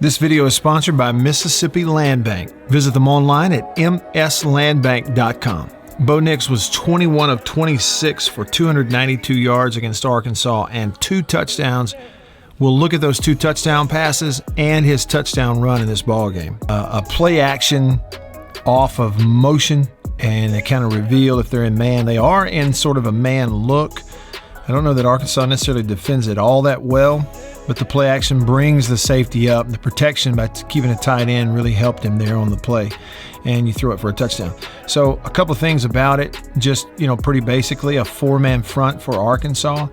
This video is sponsored by Mississippi Land Bank. Visit them online at mslandbank.com. Bo Nix was 21 of 26 for 292 yards against Arkansas and 2 touchdowns. We'll look at those 2 touchdown passes and his touchdown run in this ballgame. A play action off of motion, and they kind of reveal if they're in man. They are in sort of a man look. I don't know that Arkansas necessarily defends it all that well, but the play action brings the safety up. The protection by keeping a tight end really helped him there on the play, and you throw it for a touchdown. So a couple of things about it, just, pretty basically a 4-man front for Arkansas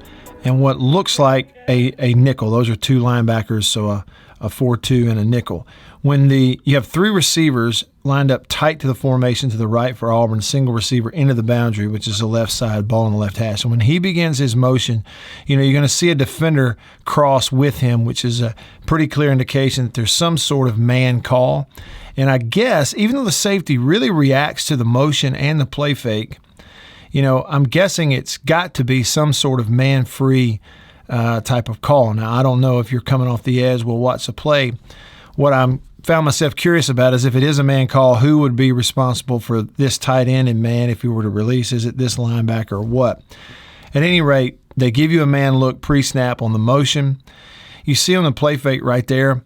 and what looks like a nickel. Those are 2 linebackers, so a 4-2 and a nickel. When you have 3 receivers lined up tight to the formation to the right for Auburn, single receiver into the boundary, which is the left side, ball on the left hash. And when he begins his motion, you're going to see a defender cross with him, which is a pretty clear indication that there's some sort of man call. And I guess, even though the safety really reacts to the motion and the play fake, I'm guessing it's got to be some sort of man-free type of call. Now, I don't know if you're coming off the edge, we'll watch the play. What I'm found myself curious about is if it is a man call, who would be responsible for this tight end and man if he were to release? Is it this linebacker or what? At any rate, they give you a man look pre-snap on the motion. You see on the play fake right there,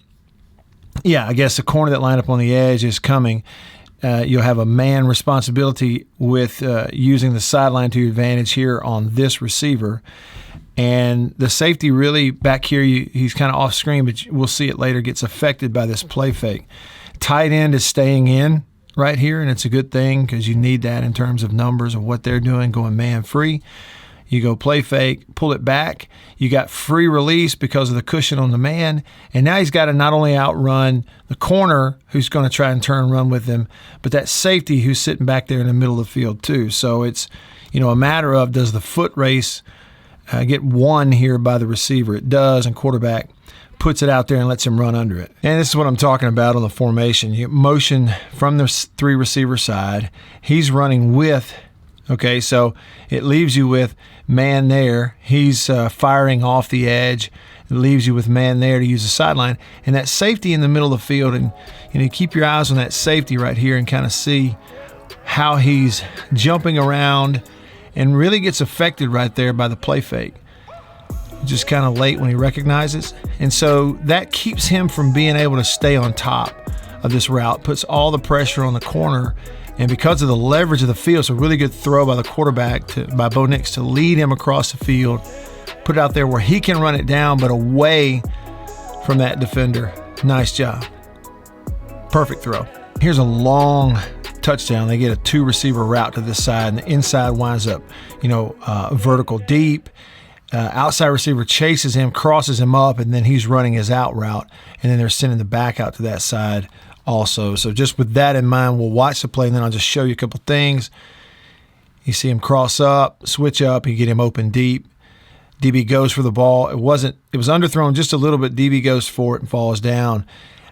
I guess the corner that lined up on the edge is coming. You'll have a man responsibility with using the sideline to your advantage here on this receiver. And the safety really back here, he's kind of off screen, but we'll see it later, gets affected by this play fake. Tight end is staying in right here, and it's a good thing because you need that in terms of numbers of what they're doing, going man free. You go play fake, pull it back. You got free release because of the cushion on the man. And now he's got to not only outrun the corner who's going to try and turn and run with him, but that safety who's sitting back there in the middle of the field too. So it's, a matter of, does the foot race get won here by the receiver? It does, and quarterback puts it out there and lets him run under it. And this is what I'm talking about on the formation. You motion from the 3 receiver side. He's running with, so it leaves you with man there. He's firing off the edge. It leaves you with man there to use the sideline. And that safety in the middle of the field, and you keep your eyes on that safety right here and kind of see how he's jumping around and really gets affected right there by the play fake. Just kind of late when he recognizes. And so that keeps him from being able to stay on top of this route, puts all the pressure on the corner. And because of the leverage of the field, it's a really good throw by the quarterback, by Bo Nix, to lead him across the field, put it out there where he can run it down, but away from that defender. Nice job. Perfect throw. Here's a long touchdown. They get a 2 receiver route to this side, and the inside winds up, vertical deep. Outside receiver chases him, crosses him up, and then he's running his out route, and then they're sending the back out to that side also. So just with that in mind, we'll watch the play, and then I'll just show you a couple things. You see him cross up, switch up, you get him open deep. DB goes for the ball. It was underthrown just a little bit. DB goes for it and falls down.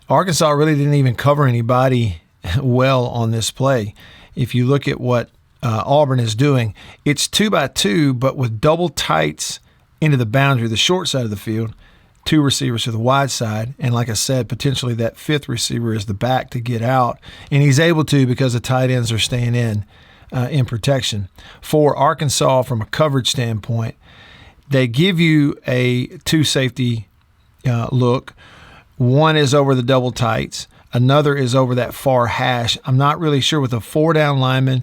Arkansas really didn't even cover anybody well on this play. If you look at what Auburn is doing, it's 2-by-2, but with double tights into the boundary, the short side of the field, 2 receivers to the wide side, and like I said, potentially that 5th receiver is the back to get out, and he's able to because the tight ends are staying in protection. For Arkansas, from a coverage standpoint, they give you a 2 safety look. One is over the double tights. Another is over that far hash. I'm not really sure with a 4-down lineman,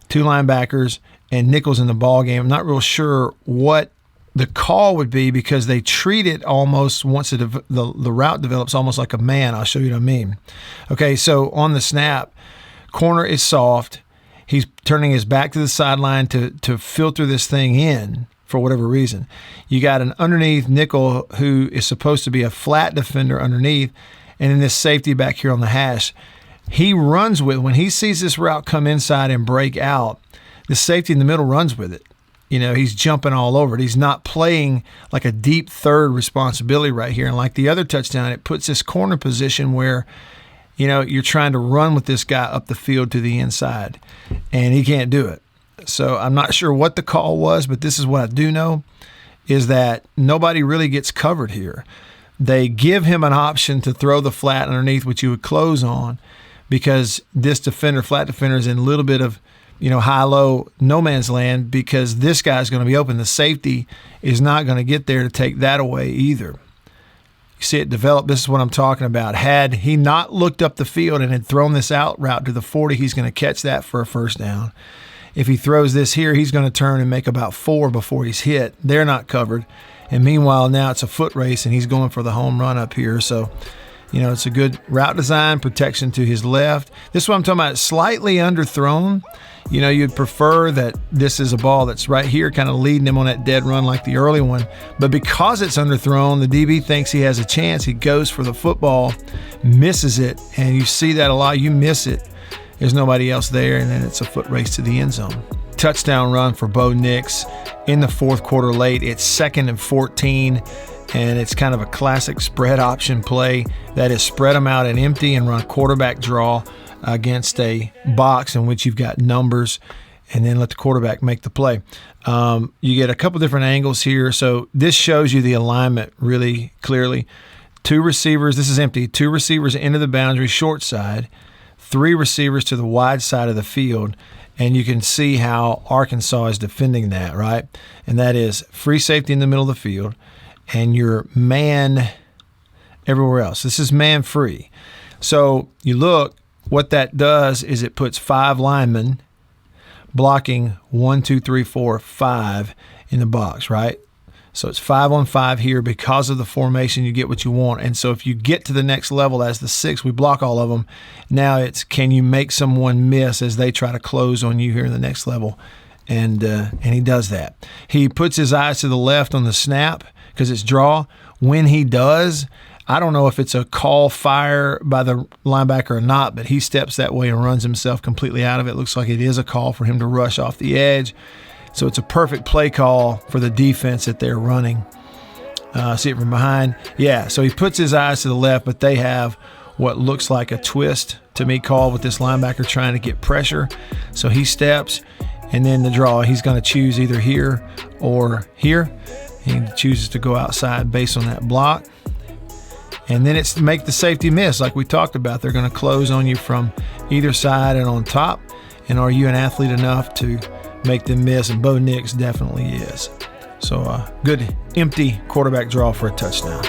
2 linebackers, and nickels in the ball game. I'm not real sure what the call would be because they treat it almost, once the route develops, almost like a man. I'll show you what I mean. Okay, so on the snap, corner is soft. He's turning his back to the sideline to filter this thing in for whatever reason. You got an underneath nickel who is supposed to be a flat defender underneath, and then this safety back here on the hash. He runs with, when he sees this route come inside and break out, the safety in the middle runs with it. He's jumping all over it. He's not playing like a deep third responsibility right here. And like the other touchdown, it puts this corner position where, you're trying to run with this guy up the field to the inside, and he can't do it. So I'm not sure what the call was, but this is what I do know, is that nobody really gets covered here. they give him an option to throw the flat underneath, which you would close on, because this defender, flat defender, is in a little bit of, high-low no man's land, because this guy's going to be open. The safety is not going to get there to take that away either. You see it develop. This is what I'm talking about. Had he not looked up the field and had thrown this out route to the 40, he's going to catch that for a first down. If he throws this here, he's going to turn and make about 4 before he's hit. They're not covered. And meanwhile, now it's a foot race, and he's going for the home run up here. So, it's a good route design, protection to his left. This is what I'm talking about. It's slightly underthrown. You'd prefer that this is a ball that's right here, kind of leading him on that dead run like the early one. But because it's underthrown, the DB thinks he has a chance. He goes for the football, misses it, and you see that a lot. You miss it. There's nobody else there, and then it's a foot race to the end zone. Touchdown run for Bo Nix in the fourth quarter late. It's 2nd and 14, and it's kind of a classic spread option play. That is, spread them out and empty and run quarterback draw against a box in which you've got numbers, and then let the quarterback make the play. You get a couple different angles here. So this shows you the alignment really clearly. 2 receivers, this is empty, 2 receivers into the boundary, short side, 3 receivers to the wide side of the field, and you can see how Arkansas is defending that, right? And that is free safety in the middle of the field and your man everywhere else. This is man free. So you look, what that does is it puts 5 linemen blocking 1, 2, 3, 4, 5 in the box, right? So it's 5 on 5 here. Because of the formation, you get what you want. And so if you get to the next level as the 6, we block all of them. Now it's, can you make someone miss as they try to close on you here in the next level? And he does that. He puts his eyes to the left on the snap because it's draw. When he does, I don't know if it's a call fire by the linebacker or not, but he steps that way and runs himself completely out of it. Looks like it is a call for him to rush off the edge. So it's a perfect play call for the defense that they're running. See it from behind? Yeah, so he puts his eyes to the left, but they have what looks like a twist to me call with this linebacker trying to get pressure. So he steps, and then the draw, he's going to choose either here or here. He chooses to go outside based on that block. And then it's to make the safety miss like we talked about. They're going to close on you from either side and on top. And are you an athlete enough to make them miss? And Bo Nix definitely is. So good empty quarterback draw for a touchdown.